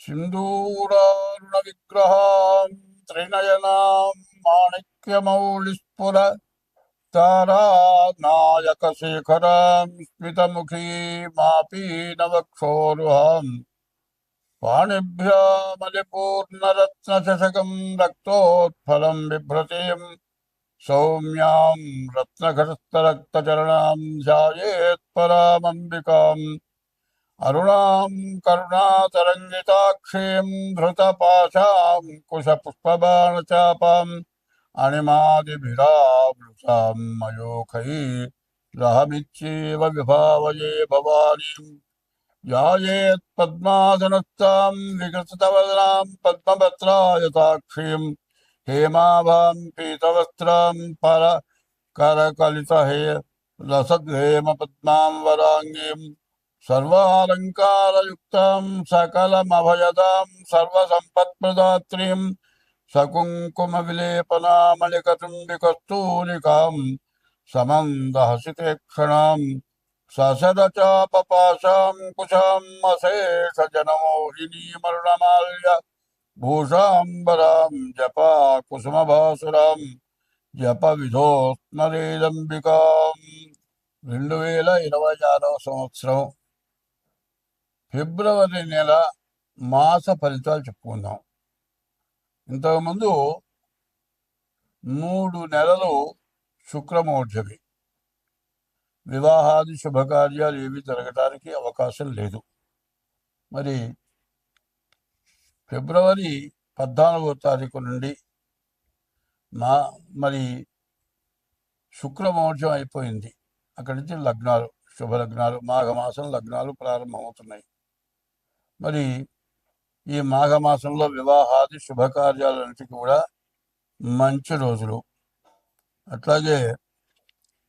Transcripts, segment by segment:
सिन्दूरारुणविग्रहां त्रिनयनां माणिक्यमौलिस्फुर तारानायकशेखरां स्मितमुखीमापीनवक्षोरुहां पाणिभ्यामलिपूर्णरत्नचषकं रक्तोत्फलं बिभ्रतीं सौम्यां रत्नघटस्थरक्तचरणां ध्यायेत्परामम्बिकाम् अरुणां करुणातरङ्गिताक्षीं धृतपाशां कुशपुष्पबाणचापाम् अणिमादिभिरावृतां मयूखैरहमित्येव विभावये भवानीं ध्यायेत्पद्मासनस्थां विकसितवदनां पद्मपत्रायताक्षीं हेमाभां पीतवस्त्रां करकलितहे लसद्हेमपद्मां वराङ्गीं सर्वालङ्कारयुक्तां सकलमभयदां सर्वसम्पत्प्रदात्रीं सकुङ्कुमविलेपनामलिकचुम्बिकस्तूलिकां समन्दहसिते ससदचापपाशां कुशाम् अशेषजनमोहिनीमरुणमाल्य भूषाम्बरां जपा कुसुमभासुरां जपविधोस्मरेदम्बिकाम् 2026 సంవత్సరం ఫిబ్రవరి నెల మాస ఫలితాలు చెప్పుకుందాం. ఇంతకుముందు 3 నెలలు శుక్రమోర్జవి, వివాహాది శుభకార్యాలు ఏవి జరగడానికి అవకాశం లేదు. మరి ఫిబ్రవరి 14వ తారీఖు నుండి మరి శుక్రమోర్జం అయిపోయింది. అక్కడి నుంచి లగ్నాలు, శుభలగ్నాలు, మాఘమాసం లగ్నాలు ప్రారంభమవుతున్నాయి. మరి ఈ మాఘమాసంలో వివాహాది శుభకార్యాలన్నిటికీ కూడా మంచి రోజులు. అట్లాగే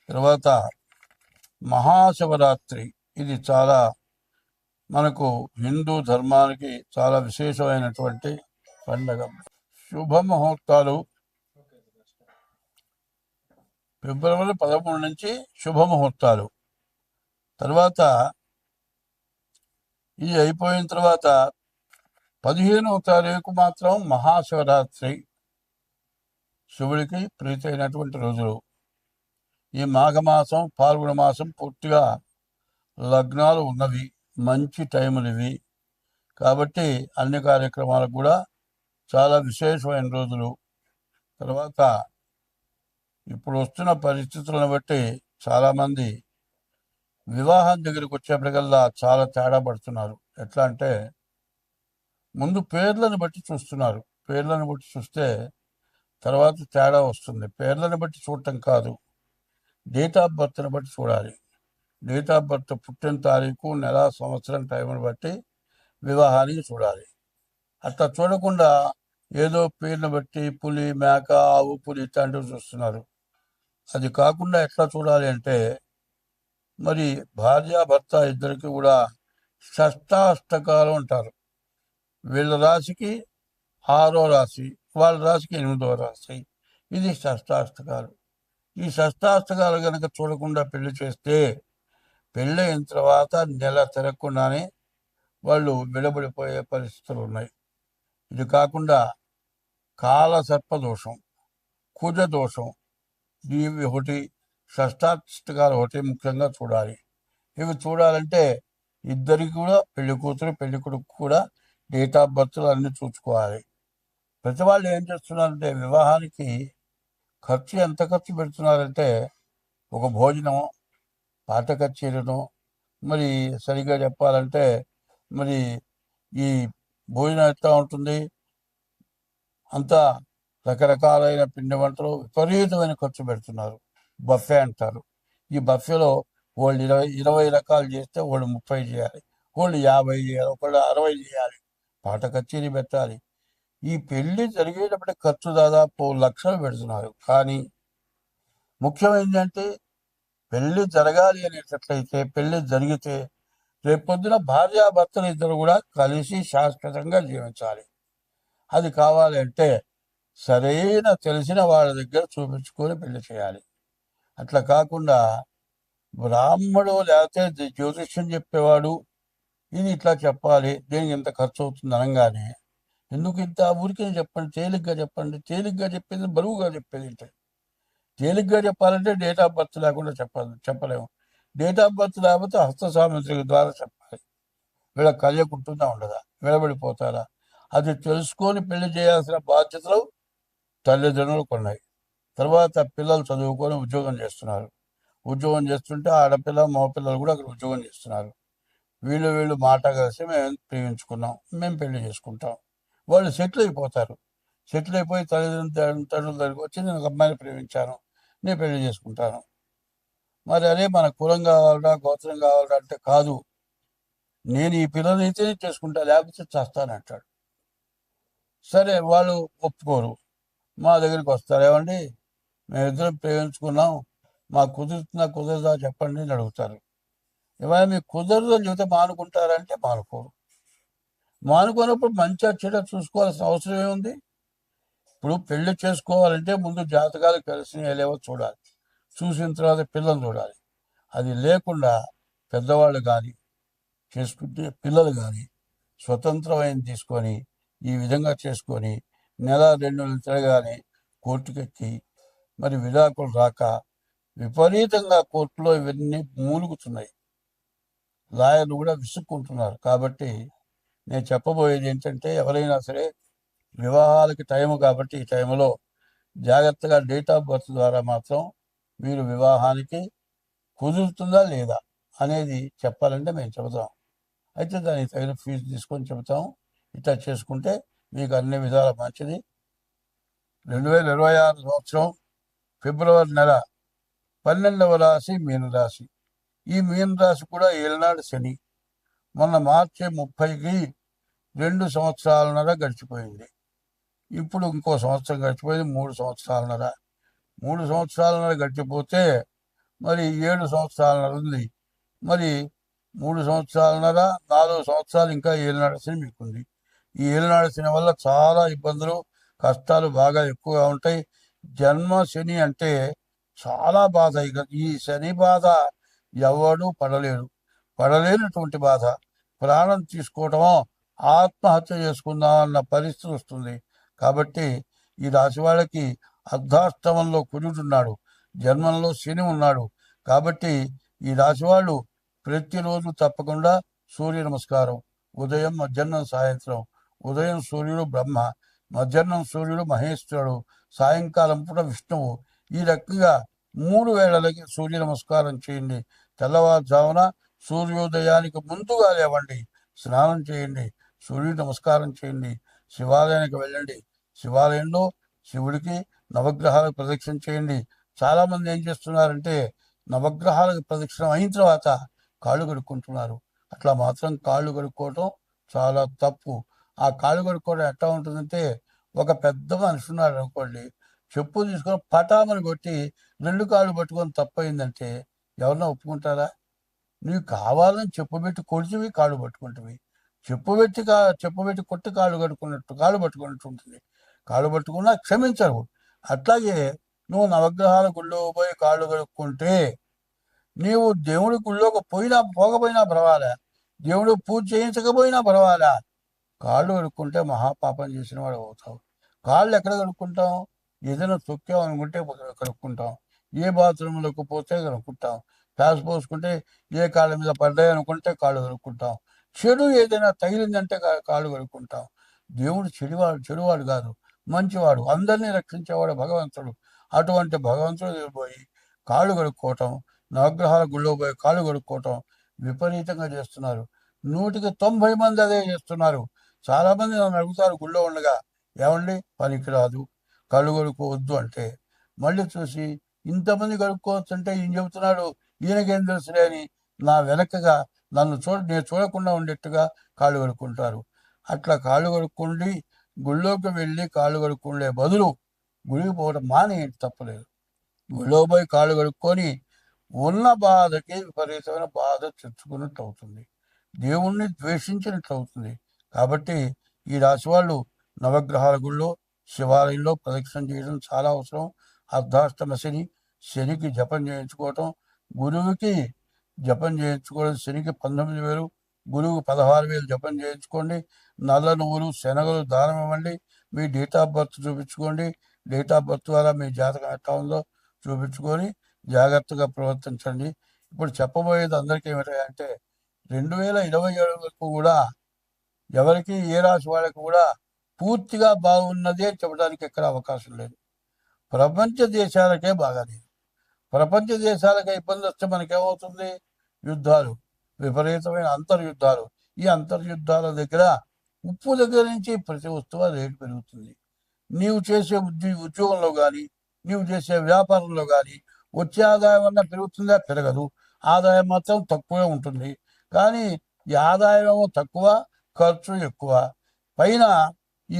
తర్వాత మహాశివరాత్రి, ఇది చాలా మనకు హిందూ ధర్మానికి చాలా విశేషమైనటువంటి పండగ. శుభముహూర్తాలు ఫిబ్రవరి 13 నుంచి శుభముహూర్తాలు. తర్వాత ఇది అయిపోయిన తర్వాత 15వ తారీఖు మాత్రం మహాశివరాత్రి, శివుడికి ప్రీతి అయినటువంటి రోజులు. ఈ మాఘమాసం పాల్గొన మాసం పూర్తిగా లగ్నాలు ఉన్నవి, మంచి టైములు ఇవి. కాబట్టి అన్ని కార్యక్రమాలకు కూడా చాలా విశేషమైన రోజులు. తర్వాత ఇప్పుడు వస్తున్న పరిస్థితులను బట్టి చాలామంది వివాహం దగ్గరికి వచ్చేప్పటికల్లా చాలా తేడా పడుతున్నారు. ఎట్లా అంటే ముందు పేర్లను బట్టి చూస్తున్నారు. పేర్లను బట్టి చూస్తే తర్వాత తేడా వస్తుంది. పేర్లను బట్టి చూడటం కాదు, డేట్ ఆఫ్ బర్త్ని బట్టి చూడాలి. డేట్ ఆఫ్ బర్త్, పుట్టిన తారీఖు, నెల, సంవత్సరం, టైంని బట్టి వివాహానికి చూడాలి. అట్లా చూడకుండా ఏదో పేర్లు బట్టి పులి, మేక, ఆవు, పులి ఇట్లాంటివి చూస్తున్నారు. అది కాకుండా ఎట్లా చూడాలి అంటే, మరి భార్యాభర్త ఇద్దరికి కూడా షష్టాష్టకాలు అంటారు. వీళ్ళ రాశికి 6వ రాశి, వాళ్ళ రాశికి 8వ రాశి, ఇది షష్టాష్టకాలు. ఈ షష్టాష్టకాలు కనుక చూడకుండా పెళ్లి చేస్తే పెళ్ళైన తర్వాత నెల తిరగకుండానే వాళ్ళు విడబడిపోయే పరిస్థితులు ఉన్నాయి. ఇది కాకుండా కాలసర్పదోషం, కుజ దోషం, ఇవి ఒకటి, షష్టాష్టకాలు ఒకటి ముఖ్యంగా చూడాలి. ఇవి చూడాలంటే ఇద్దరికి కూడా, పెళ్లి కూతురు పెళ్లి కొడుకు కూడా డేట్ ఆఫ్ బర్త్లు అన్నీ చూసుకోవాలి. ప్రతి వాళ్ళు ఏం చేస్తున్నారంటే వివాహానికి ఖర్చు ఎంత ఖర్చు పెడుతున్నారంటే, ఒక భోజనం, పాట కచేరీను, మరి సరిగ్గా చెప్పాలంటే మరి ఈ భోజనం ఎట్లా ఉంటుంది, అంతా రకరకాలైన పిండి వంటలు విపరీతమైన ఖర్చు పెడుతున్నారు. బఫే అంటారు. ఈ బఫేలో వాళ్ళు 20 రకాలు చేస్తే వాళ్ళు 30 చేయాలి, వాళ్ళు 50 చేయాలి, ఒకళ్ళు 60 చేయాలి, పాట కచేరీ పెట్టాలి. ఈ పెళ్లి జరిగేటప్పటికి ఖర్చు దాదాపు లక్షలు పెడుతున్నారు. కానీ ముఖ్యం ఏంటంటే పెళ్లి జరగాలి అనేటట్లయితే, పెళ్లి జరిగితే రేపొద్దున భార్యాభర్తలు ఇద్దరు కూడా కలిసి శాశ్వతంగా జీవించాలి. అది కావాలి అంటే సరైన తెలిసిన వాళ్ళ దగ్గర చూపించుకొని పెళ్లి చేయాలి. అట్లా కాకుండా బ్రాహ్మడు లేకపోతే జ్యోతిష్యం చెప్పేవాడు ఇది ఇట్లా చెప్పాలి, దేనికి ఇంత ఖర్చు అవుతుంది అనగానే ఎందుకు ఇంత ఊరికే చెప్పండి, తేలిగ్గా చెప్పండి. తేలిగ్గా చెప్పేది బరువుగా చెప్పేది ఏంటి? తేలిగ్గా చెప్పాలంటే డేట్ ఆఫ్ బర్త్ లేకుండా చెప్పలేము. డేట్ ఆఫ్ బర్త్ లేకపోతే హస్త సాముద్రిక ద్వారా చెప్పాలి. వీళ్ళ కళ్యకు ఉంటుందా ఉండదా, విడబడిపోతారా? అది తెలుసుకొని పెళ్లి చేయాల్సిన బాధ్యతలు తల్లిదండ్రులకు ఉన్నాయి. తర్వాత పిల్లలు చదువుకొని ఉద్యోగం చేస్తున్నారు. ఉద్యోగం చేస్తుంటే ఆడపిల్ల మగపిల్లలు కూడా అక్కడ ఉద్యోగం చేస్తున్నారు. వీళ్ళు మాట కలిసి మేము ప్రేమించుకున్నాం, మేము పెళ్లి చేసుకుంటాం. వాళ్ళు సెటిల్ అయిపోతారు. సెటిల్ అయిపోయి తండ్రుల దగ్గరికి వచ్చి నేను ఒక అమ్మాయిని ప్రేమించాను, నేను పెళ్లి చేసుకుంటాను. మరి అదే మన కులం కావాలరా, గోత్రం కావాలరా అంటే కాదు, నేను ఈ పిల్లని అయితేనే చేసుకుంటా, లేకపోతే చేస్తానంటాడు. సరే వాళ్ళు ఒప్పుకోరు. మా దగ్గరికి వస్తారు, ఏమండి మేమిద్దరం ప్రేమించుకున్నాం, మాకు కుదురుతుందా కుదరదా చెప్పండి అని అడుగుతారు. ఇవాళ మీకు కుదరదు అని చెబితే మానుకుంటారంటే మానుకోరు. మానుకున్నప్పుడు మంచిగా చెడ్డ చూసుకోవాల్సిన అవసరం ఏముంది? ఇప్పుడు పెళ్లి చేసుకోవాలంటే ముందు జాతకాలు కలిసి లేవో చూడాలి. చూసిన తర్వాత పిల్లలు చూడాలి. అది లేకుండా పెద్దవాళ్ళు కానీ చేసుకుంటే పిల్లలు కానీ స్వతంత్రమైన తీసుకొని ఈ విధంగా చేసుకొని నెల 2 నెలలు తిరగానే కోర్టుకెక్కి మరి విడాకులు రాక విపరీతంగా కోర్టులో ఇవన్నీ మూలుగుతున్నాయి. లాయర్లు కూడా విసుక్కుంటున్నారు. కాబట్టి నేను చెప్పబోయేది ఏంటంటే, ఎవరైనా సరే వివాహాలకి టైము కాబట్టి ఈ టైంలో జాగ్రత్తగా డేట్ ఆఫ్ బర్త్ ద్వారా మాత్రం మీరు వివాహానికి కుదురుతుందా లేదా అనేది చెప్పాలంటే మేము చెబుతాం. అయితే దానికి తగిన ఫీజు తీసుకొని చెబుతాం. ఇట్లా చేసుకుంటే మీకు అన్ని విధాల మంచిది. 2026 సంవత్సరం ఫిబ్రవరి నెల 12వ రాశి మీనరాశి. ఈ మీనరాశి కూడా ఏలనాడు శని. మొన్న మార్చి 30కి 2 సంవత్సరాలన్నర గడిచిపోయింది. ఇప్పుడు ఇంకో సంవత్సరం గడిచిపోయింది, 3 సంవత్సరాలన్నర. 3 సంవత్సరాలన్నర గడిచిపోతే మరి 7 సంవత్సరాలన్నర ఉంది. మరి 3 సంవత్సరాలన్నర, 4 సంవత్సరాలు ఇంకా ఏలినాడు శని మీకుంది. ఈ ఏలినాడు శని వల్ల చాలా ఇబ్బందులు, కష్టాలు బాగా ఎక్కువగా ఉంటాయి. జన్మ శని అంటే చాలా బాధ. ఇక ఈ శని బాధ ఎవడు పడలేనటువంటి బాధ. ప్రాణం తీసుకోవటమో, ఆత్మహత్య చేసుకుందాం అన్న పరిస్థితి వస్తుంది. కాబట్టి ఈ రాశి వాళ్ళకి అర్ధాష్టమంలో కుజుడున్నాడు, జన్మంలో శని ఉన్నాడు. కాబట్టి ఈ రాశి వాళ్ళు ప్రతిరోజు తప్పకుండా సూర్య నమస్కారం, ఉదయం మధ్యాహ్నం సాయంత్రం. ఉదయం సూర్యుడు బ్రహ్మ, మధ్యాహ్నం సూర్యుడు మహేశ్వరుడు, సాయంకాలం పూట విష్ణువు. ఈ రకంగా 3 వేళలకి సూర్య నమస్కారం చేయండి. తెల్లవారుజామున సూర్యోదయానికి ముందుగా లేవండి, స్నానం చేయండి, సూర్యుడు నమస్కారం చేయండి, శివాలయానికి వెళ్ళండి. శివాలయంలో శివుడికి నవగ్రహాలకు ప్రదక్షిణ చేయండి. చాలామంది ఏం చేస్తున్నారంటే నవగ్రహాలకు ప్రదక్షిణ అయిన తర్వాత కాళ్ళు కడుక్కుంటున్నారు. అట్లా మాత్రం కాళ్ళు కడుక్కోవటం చాలా తప్పు. ఆ కాళ్ళు కడుక్కోవడం ఎట్లా ఉంటుందంటే, ఒక పెద్ద మనిషి ఉన్నాడు అనుకోండి, చెప్పు తీసుకొని పటామని కొట్టి 2 కాళ్ళు పట్టుకొని తప్పయిందంటే ఎవరన్నా ఒప్పుకుంటారా? నీవు కావాలని చెప్పు పెట్టి కొడిచివి, కాళ్ళు పట్టుకుంటువి. చెప్పు పెట్టి కొట్టి కాళ్ళు పట్టుకున్నట్టు ఉంటుంది. కాళ్ళు పట్టుకున్నా క్షమించరు. అట్లాగే నువ్వు నవగ్రహాల గుళ్ళో పోయి కాళ్ళు కడుక్కుంటే నీవు దేవుడి గుళ్ళోకి పోకపోయినా పర్వాలే, దేవుడు పూజ చేయించకపోయినా పర్వాలే, కాళ్ళు కడుక్కుంటే మహాపాపం చేసిన వాడు అవుతావు. కాళ్ళు ఎక్కడ కడుక్కుంటాం? ఏదైనా తొక్కాం అనుకుంటే కడుక్కుంటాం, ఏ బాత్రూంలోకి పోతే కడుక్కుంటాం, ప్యాస్ పోసుకుంటే ఏ కాళ్ళ మీద పడ్డాయి అనుకుంటే కాళ్ళు కడుక్కుంటాం, చెడు ఏదైనా తగిలిందంటే కాళ్ళు కడుక్కుంటాం. దేవుడు చెడువాడు కాదు, మంచివాడు, అందరినీ రక్షించేవాడు భగవంతుడు. అటువంటి భగవంతుడు పోయి కాళ్ళు కడుక్కోవటం, నవగ్రహాల గుళ్ళో పోయి కాళ్ళు కడుక్కోవటం విపరీతంగా చేస్తున్నారు. 100కి 90 మంది అదే చేస్తున్నారు. చాలామంది నన్ను అడుగుతారు గుళ్ళో ఉండగా, ఏమండి పనికిరాదు, కళ్ళు కడుక్కోవద్దు అంటే. మళ్ళీ చూసి ఇంతమంది కడుక్కోవచ్చు అంటే ఈయన చెబుతున్నాడు, ఈయనకేం తెలుసులే అని నా వెనకగా నేను చూడకుండా ఉండేట్టుగా కాళ్ళు కడుక్కుంటారు. అట్లా కాళ్ళు కడుక్కోండి, గుళ్ళోకి వెళ్ళి కాళ్ళు కడుక్కుండే బదులు గుడికి పోవడం మానేయండి, తప్పలేదు. గుళ్ళో పోయి కాళ్ళు కడుక్కొని ఉన్న బాధకి విపరీతమైన బాధ తెచ్చుకున్నట్టు అవుతుంది, దేవుణ్ణి ద్వేషించినట్లు అవుతుంది. కాబట్టి ఈ రాశి వాళ్ళు నవగ్రహాల గుళ్ళో శివాలయంలో ప్రదక్షిణ చేయడం చాలా అవసరం. అర్ధాష్టమ శనికి జపం చేయించుకోవటం, గురువుకి జపం చేయించుకోవడం, శనికి 19,000, గురువు 16,000 జపం చేయించుకోండి. నల్ల నువ్వులు శనగలు దానం ఇవ్వండి. మీ డేట్ ఆఫ్ బర్త్ చూపించుకోండి. డేట్ ఆఫ్ బర్త్ ద్వారా మీ జాతకం ఎట్లా ఉందో చూపించుకొని జాగ్రత్తగా ప్రవర్తించండి. ఇప్పుడు చెప్పబోయేది అందరికీ ఏమిటంటే 2027 వరకు కూడా ఎవరికి ఏ రాశి వాళ్ళకి కూడా పూర్తిగా బాగున్నది అని చెప్పడానికి ఎక్కడ అవకాశం లేదు. ప్రపంచ దేశాలకే బాగాలేదు. ప్రపంచ దేశాలకే ఇబ్బంది వస్తే మనకేమవుతుంది? యుద్ధాలు, విపరీతమైన అంతర్యుద్ధాలు. ఈ అంతర్యుద్ధాల దగ్గర ఉప్పు దగ్గర నుంచి ప్రతి వస్తువు రేటు పెరుగుతుంది. నీవు చేసే ఉద్యోగంలో కానీ, నీవు చేసే వ్యాపారంలో కానీ వచ్చే ఆదాయం అన్నా పెరుగుతుందా? పెరగదు. ఆదాయం మాత్రం తక్కువే ఉంటుంది. కానీ ఈ ఆదాయం తక్కువ, ఖర్చు ఎక్కువ. పైన ఈ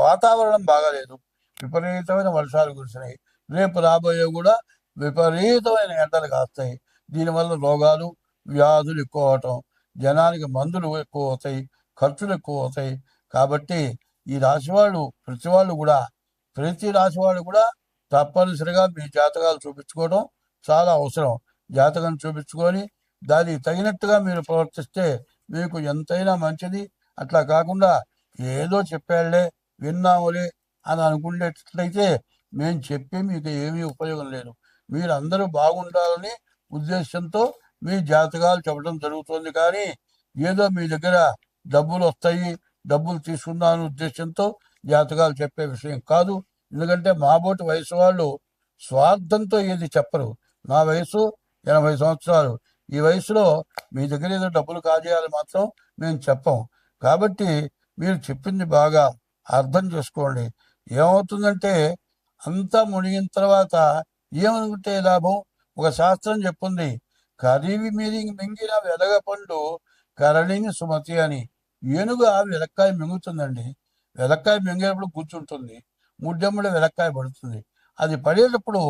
వాతావరణం బాగాలేదు. విపరీతమైన వర్షాలు కురిసినాయి. రేపు రాబోయే కూడా విపరీతమైన ఎండలు కాస్తాయి. దీనివల్ల రోగాలు, వ్యాధులు ఎక్కువ అవటం, జనానికి మందులు ఎక్కువ అవుతాయి, ఖర్చులు ఎక్కువ అవుతాయి. కాబట్టి ఈ రాశివాళ్ళు ప్రతి రాశివాళ్ళు కూడా తప్పనిసరిగా మీ జాతకాలు చూపించుకోవడం చాలా అవసరం. జాతకం చూపించుకొని దానికి తగినట్టుగా మీరు ప్రవర్తిస్తే మీకు ఎంతైనా మంచిది. అట్లా కాకుండా ఏదో చెప్పాళ్లే, విన్నాములే అని అనుకునేటట్లయితే మేము చెప్పి మీకు ఏమీ ఉపయోగం లేదు. మీరు అందరూ బాగుండాలని ఉద్దేశంతో మీ జాతకాలు చెప్పడం జరుగుతుంది. కానీ ఏదో మీ దగ్గర డబ్బులు వస్తాయి, డబ్బులు తీసుకుందామనే ఉద్దేశంతో జాతకాలు చెప్పే విషయం కాదు. ఎందుకంటే మాబోటి వయసు వాళ్ళు స్వార్థంతో ఏది చెప్పరు. నా వయసు 80 సంవత్సరాలు. ఈ వయసులో మీ దగ్గర ఏదో డబ్బులు కాజేయాలి మాత్రం మేము చెప్పం. కాబట్టి మీరు చెప్పింది బాగా అర్థం చేసుకోండి. ఏమవుతుందంటే అంతా మునిగిన తర్వాత ఏమనుకుంటే లాభం? ఒక శాస్త్రం చెప్పింది, కరివి మింగిన వెలగ పండు కరళిని సుమతి అని. ఏనుగా వెలక్కాయ మింగుతుందండి. వెలక్కాయ మింగేటప్పుడు గుజ్జుంటుంది, ముడ్డెమ్మడి వెలక్కాయ పడుతుంది. అది పడేటప్పుడు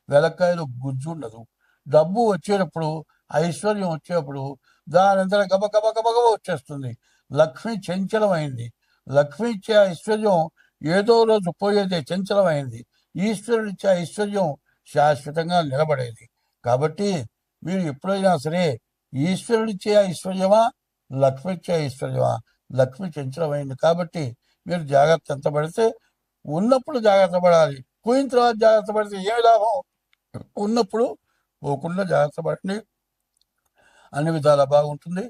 వెలక్కాయలో గుజ్జు ఉండదు. డబ్బు వచ్చేటప్పుడు, ఐశ్వర్యం వచ్చేటప్పుడు దానంతా గబగబగబగబ వచ్చేస్తుంది. లక్ష్మి చంచలమైంది. లక్ష్మి ఇచ్చే ఐశ్వర్యం ఏదో రోజు పోయేదే, చంచలమైంది. ఈశ్వరుడు ఇచ్చే ఐశ్వర్యం శాశ్వతంగా నిలబడేది. కాబట్టి మీరు ఎప్పుడైనా సరే ఈశ్వరుడిచ్చే ఐశ్వర్యమా, లక్ష్మి ఇచ్చే ఐశ్వర్యమా? లక్ష్మి చంచలమైంది. కాబట్టి మీరు జాగ్రత్త ఎంత పడితే ఉన్నప్పుడు జాగ్రత్త పడాలి. పోయిన తర్వాత జాగ్రత్త పడితే ఏమి లాభం? ఉన్నప్పుడు పోకుండా జాగ్రత్త పడండి, అన్ని విధాలా బాగుంటుంది.